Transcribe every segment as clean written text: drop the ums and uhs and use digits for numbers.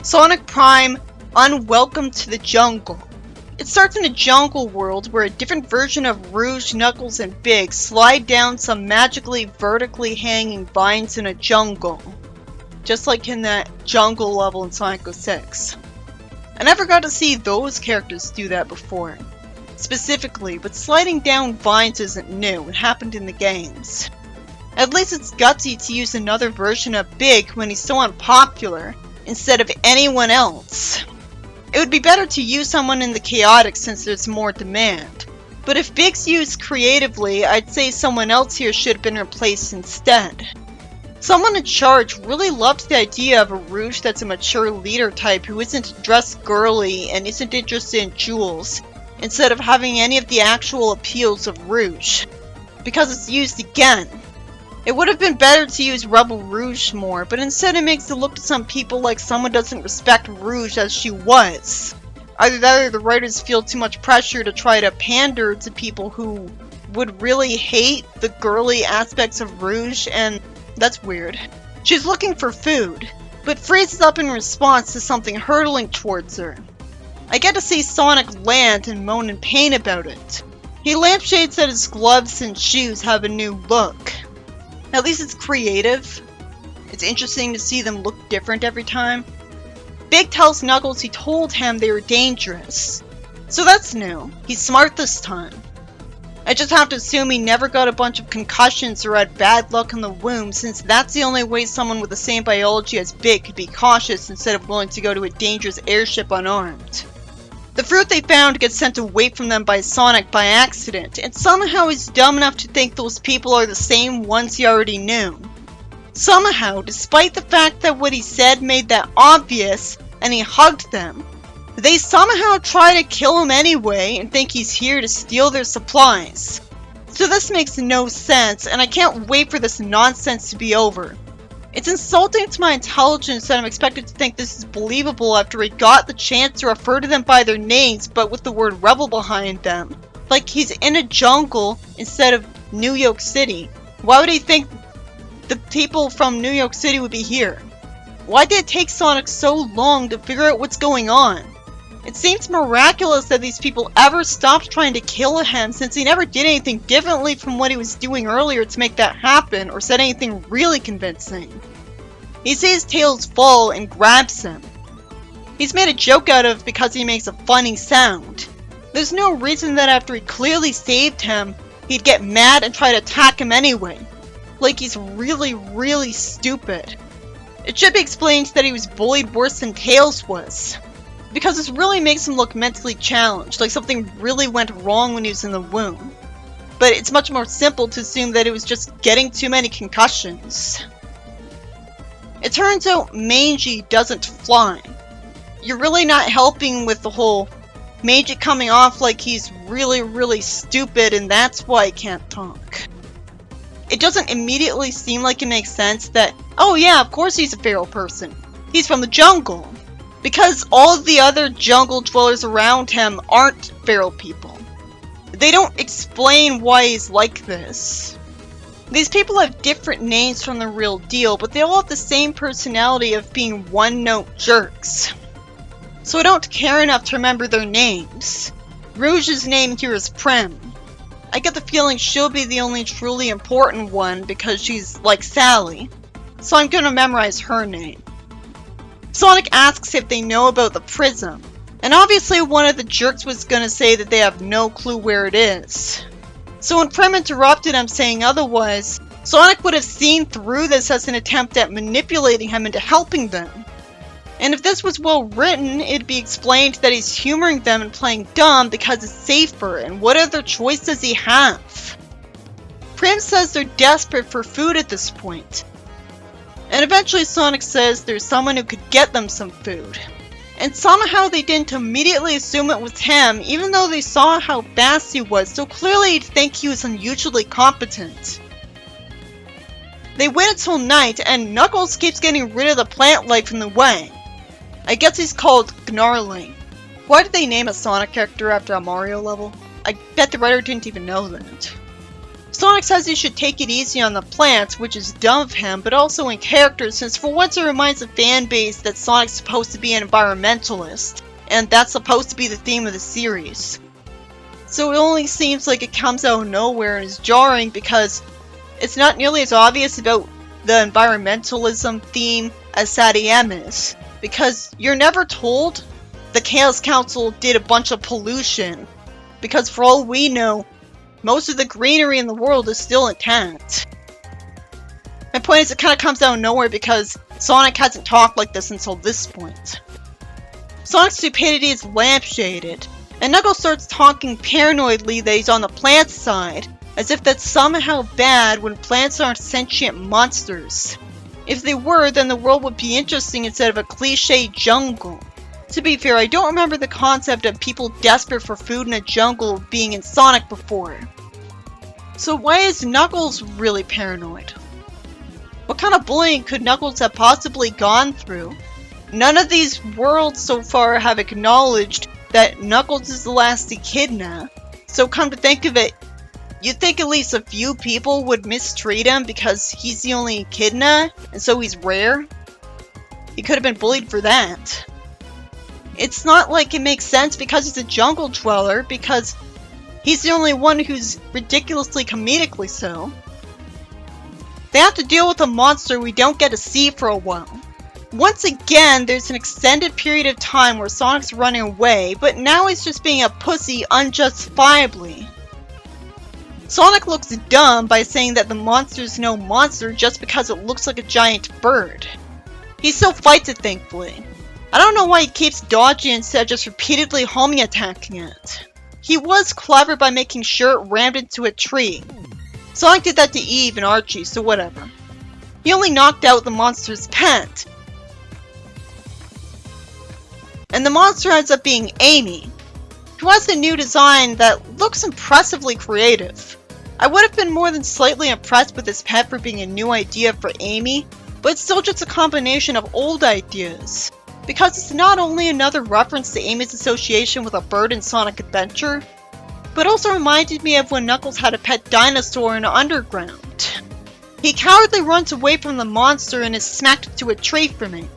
Sonic Prime, Unwelcome to the Jungle. It starts in a jungle world where a different version of Rouge, Knuckles, and Big slide down some magically vertically hanging vines in a jungle. Just like in that jungle level in Sonic 06. I never got to see those characters do that before. Specifically, but sliding down vines isn't new, it happened in the games. At least it's gutsy to use another version of Big when he's so unpopular, instead of anyone else. It would be better to use someone in the chaotic since there's more demand. But if Big's used creatively, I'd say someone else here should have been replaced instead. Someone in charge really loved the idea of a Rouge that's a mature leader type who isn't dressed girly and isn't interested in jewels, instead of having any of the actual appeals of Rouge. Because it's used again. It would have been better to use Rebel Rouge more, but instead it makes it look to some people like someone doesn't respect Rouge as she was. Either that or the writers feel too much pressure to try to pander to people who would really hate the girly aspects of Rouge, and that's weird. She's looking for food, but freezes up in response to something hurtling towards her. I get to see Sonic land and moan in pain about it. He lampshades that his gloves and shoes have a new look. At least it's creative. It's interesting to see them look different every time. Big tells Knuckles he told him they were dangerous. So that's new. He's smart this time. I just have to assume he never got a bunch of concussions or had bad luck in the womb, since that's the only way someone with the same biology as Big could be cautious instead of willing to go to a dangerous airship unarmed. The fruit they found gets sent away from them by Sonic by accident, and somehow he's dumb enough to think those people are the same ones he already knew. Somehow, despite the fact that what he said made that obvious, and he hugged them, they somehow try to kill him anyway and think he's here to steal their supplies. So this makes no sense, and I can't wait for this nonsense to be over. It's insulting to my intelligence that I'm expected to think this is believable after he got the chance to refer to them by their names but with the word rebel behind them. Like he's in a jungle instead of New York City. Why would he think the people from New York City would be here? Why did it take Sonic so long to figure out what's going on? It seems miraculous that these people ever stopped trying to kill him, since he never did anything differently from what he was doing earlier to make that happen, or said anything really convincing. He sees Tails fall and grabs him. He's made a joke out of because he makes a funny sound. There's no reason that after he clearly saved him, he'd get mad and try to attack him anyway. Like he's really stupid. It should be explained that he was bullied worse than Tails was. Because this really makes him look mentally challenged, like something really went wrong when he was in the womb. But it's much more simple to assume that it was just getting too many concussions. It turns out Mangy doesn't fly. You're really not helping with the whole Mangy coming off like he's really stupid and that's why he can't talk. It doesn't immediately seem like it makes sense that, oh yeah, of course he's a feral person. He's from the jungle. Because all of the other jungle dwellers around him aren't feral people. They don't explain why he's like this. These people have different names from the real deal, but they all have the same personality of being one-note jerks. So I don't care enough to remember their names. Rouge's name here is Prim. I get the feeling she'll be the only truly important one because she's like Sally. So I'm gonna memorize her name. Sonic asks if they know about the prism, and obviously one of the jerks was gonna say that they have no clue where it is. So when Prim interrupted him saying otherwise, Sonic would have seen through this as an attempt at manipulating him into helping them. And if this was well written, it'd be explained that he's humoring them and playing dumb because it's safer, and what other choice does he have? Prim says they're desperate for food at this point. And eventually Sonic says there's someone who could get them some food. And somehow they didn't immediately assume it was him, even though they saw how fast he was, so clearly you'd think he was unusually competent. They wait until night, and Knuckles keeps getting rid of the plant life in the way. I guess he's called Gnarling. Why did they name a Sonic character after a Mario level? I bet the writer didn't even know that. Sonic says he should take it easy on the plants, which is dumb of him, but also in character, since for once it reminds the fanbase that Sonic's supposed to be an environmentalist, and that's supposed to be the theme of the series. So it only seems like it comes out of nowhere and is jarring because it's not nearly as obvious about the environmentalism theme as Sadie M is, because you're never told the Chaos Council did a bunch of pollution, because for all we know, most of the greenery in the world is still intact. My point is, it kind of comes out of nowhere because Sonic hasn't talked like this until this point. Sonic's stupidity is lampshaded, and Knuckles starts talking paranoidly that he's on the plant side, as if that's somehow bad when plants aren't sentient monsters. If they were, then the world would be interesting instead of a cliché jungle. To be fair, I don't remember the concept of people desperate for food in a jungle being in Sonic before. So why is Knuckles really paranoid? What kind of bullying could Knuckles have possibly gone through? None of these worlds so far have acknowledged that Knuckles is the last echidna, so come to think of it, you'd think at least a few people would mistreat him because he's the only echidna, and so he's rare. He could have been bullied for that. It's not like it makes sense because he's a jungle dweller, because he's the only one who's ridiculously comedically so. They have to deal with a monster we don't get to see for a while. Once again, there's an extended period of time where Sonic's running away, but now he's just being a pussy unjustifiably. Sonic looks dumb by saying that the monster's no monster just because it looks like a giant bird. He still fights it, thankfully. I don't know why he keeps dodging instead of just repeatedly homing attacking it. He was clever by making sure it rammed into a tree. Sonic did that to Eve and Archie, so whatever. He only knocked out the monster's pet. And the monster ends up being Amy, who has a new design that looks impressively creative. I would have been more than slightly impressed with this pet for being a new idea for Amy, but it's still just a combination of old ideas. Because it's not only another reference to Amy's association with a bird in Sonic Adventure, but also reminded me of when Knuckles had a pet dinosaur in Underground. He cowardly runs away from the monster and is smacked into a tree from it.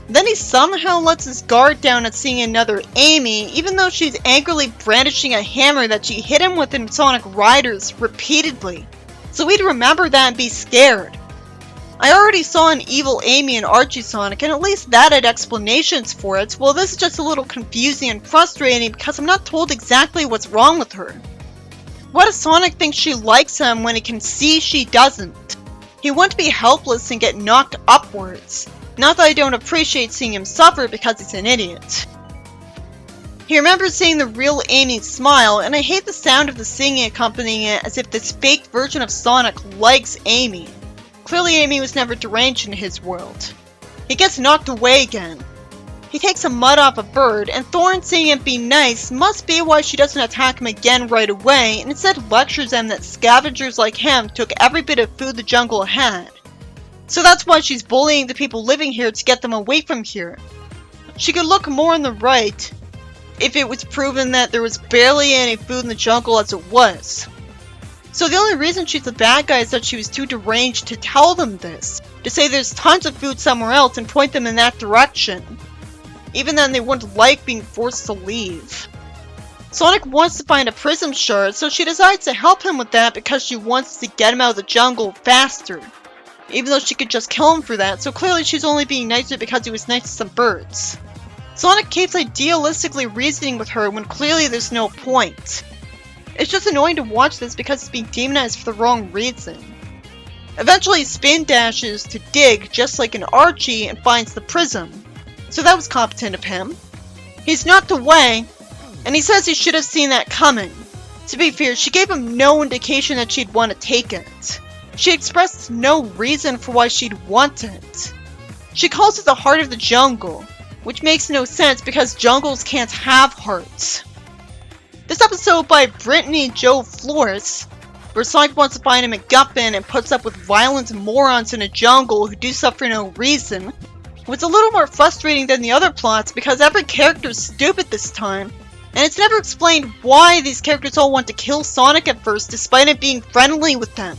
Then he somehow lets his guard down at seeing another Amy, even though she's angrily brandishing a hammer that she hit him with in Sonic Riders repeatedly. So he'd remember that and be scared. I already saw an evil Amy in Archie Sonic, and at least that had explanations for it, while this is just a little confusing and frustrating because I'm not told exactly what's wrong with her. Why does Sonic think she likes him when he can see she doesn't? He wants to be helpless and get knocked upwards. Not that I don't appreciate seeing him suffer because he's an idiot. He remembers seeing the real Amy smile, and I hate the sound of the singing accompanying it as if this fake version of Sonic likes Amy. Clearly Amy was never deranged in his world. He gets knocked away again. He takes some mud off a bird, and Thorn seeing him be nice must be why she doesn't attack him again right away, and instead lectures him that scavengers like him took every bit of food the jungle had. So that's why she's bullying the people living here to get them away from here. She could look more on the right if it was proven that there was barely any food in the jungle as it was. So the only reason she's the bad guy is that she was too deranged to tell them this, to say there's tons of food somewhere else and point them in that direction. Even then they wouldn't like being forced to leave. Sonic wants to find a prism shard, so she decides to help him with that because she wants to get him out of the jungle faster. Even though she could just kill him for that, so clearly she's only being nicer because he was nice to some birds. Sonic keeps idealistically reasoning with her when clearly there's no point. It's just annoying to watch this because it's being demonized for the wrong reason. Eventually he spin dashes to dig just like an Archie and finds the prism. So that was competent of him. He's knocked away, and he says he should have seen that coming. To be fair, she gave him no indication that she'd want to take it. She expressed no reason for why she'd want it. She calls it the heart of the jungle, which makes no sense because jungles can't have hearts. This episode by Brittany Joe Flores, where Sonic wants to find him a MacGuffin and puts up with violent morons in a jungle who do stuff for no reason, was a little more frustrating than the other plots because every character is stupid this time, And it's never explained why these characters all want to kill Sonic at first despite him being friendly with them.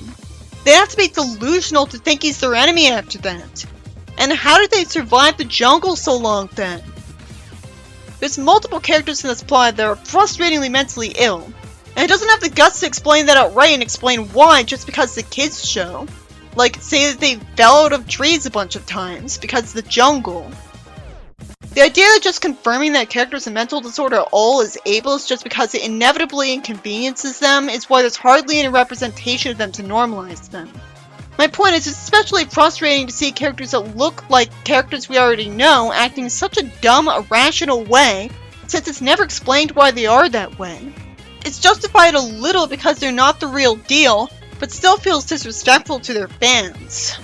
They have to be delusional to think he's their enemy after that. And how did they survive the jungle so long then? There's multiple characters in this plot that are frustratingly mentally ill, and it doesn't have the guts to explain that outright and explain why just because it's a kids show. Like, say that they fell out of trees a bunch of times because of the jungle. The idea that just confirming that characters with mental disorder are all as ableist just because it inevitably inconveniences them is why there's hardly any representation of them to normalize them. My point is, it's especially frustrating to see characters that look like characters we already know acting in such a dumb, irrational way, since it's never explained why they are that way. It's justified a little because they're not the real deal, but still feels disrespectful to their fans.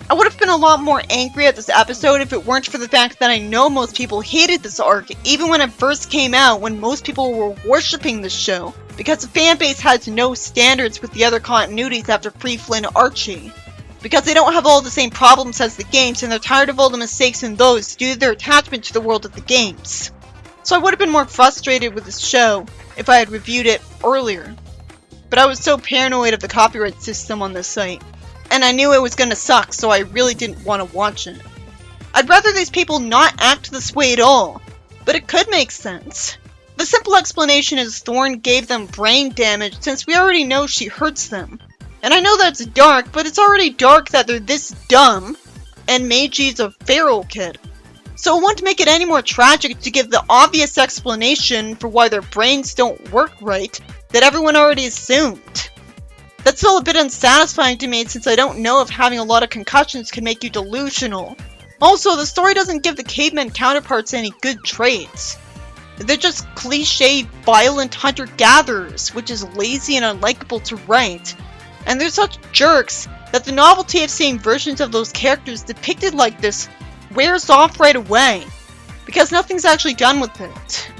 I would have been a lot more angry at this episode if it weren't for the fact that I know most people hated this arc, even when it first came out, when most people were worshipping the show, because the fanbase has no standards with the other continuities after Free Flynn Archie. Because they don't have all the same problems as the games, and they're tired of all the mistakes in those due to their attachment to the world of the games. So I would have been more frustrated with this show if I had reviewed it earlier. But I was so paranoid of the copyright system on this site. And I knew it was gonna suck, so I really didn't want to watch it. I'd rather these people not act this way at all, but it could make sense. The simple explanation is Thorn gave them brain damage since we already know she hurts them. And I know that's dark, but it's already dark that they're this dumb, and Meiji's a feral kid. So it won't make it any more tragic to give the obvious explanation for why their brains don't work right that everyone already assumed. That's still a bit unsatisfying to me since I don't know if having a lot of concussions can make you delusional. Also, the story doesn't give the caveman counterparts any good traits. They're just cliché, violent hunter-gatherers, which is lazy and unlikable to write. And they're such jerks that the novelty of seeing versions of those characters depicted like this wears off right away, because nothing's actually done with it.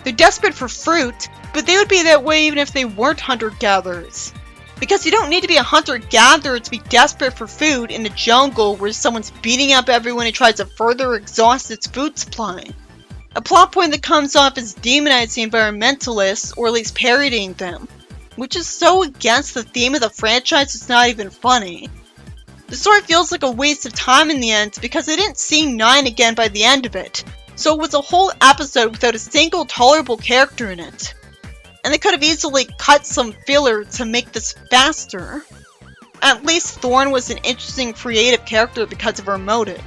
They're desperate for fruit, but they would be that way even if they weren't hunter-gatherers. Because you don't need to be a hunter-gatherer to be desperate for food in a jungle where someone's beating up everyone who tries to further exhaust its food supply. A plot point that comes off as demonizing environmentalists, or at least parodying them, which is so against the theme of the franchise it's not even funny. The story feels like a waste of time in the end because I didn't see 9 again by the end of it, so it was a whole episode without a single tolerable character in it. And they could have easily cut some filler to make this faster. At least Thorn was an interesting creative character because of her motive.